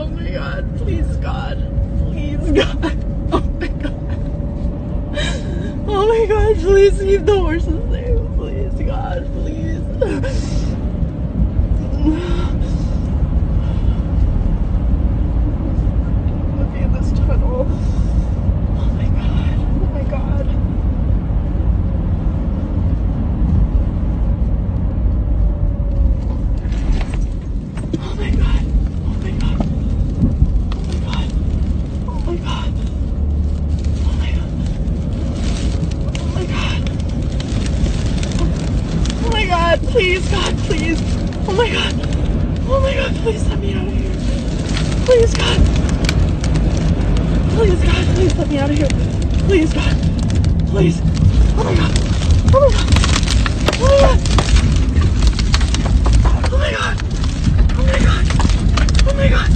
Oh my God, please God. Please God. Oh my God. Oh my God, please keep the horses safe. Please God, please. Look at this tunnel. Oh my God. Oh my God. Oh my God. Oh my God. Oh my God. Oh my God. Oh my God. Oh my God. Oh my God, please, God, please. Oh my God. Oh my God, please let me out of here. Please, God. Please, God, please let me out of here. Please, God. Please. Oh my God. Oh my God. Oh my God. Oh my God. Oh my God. Oh my God.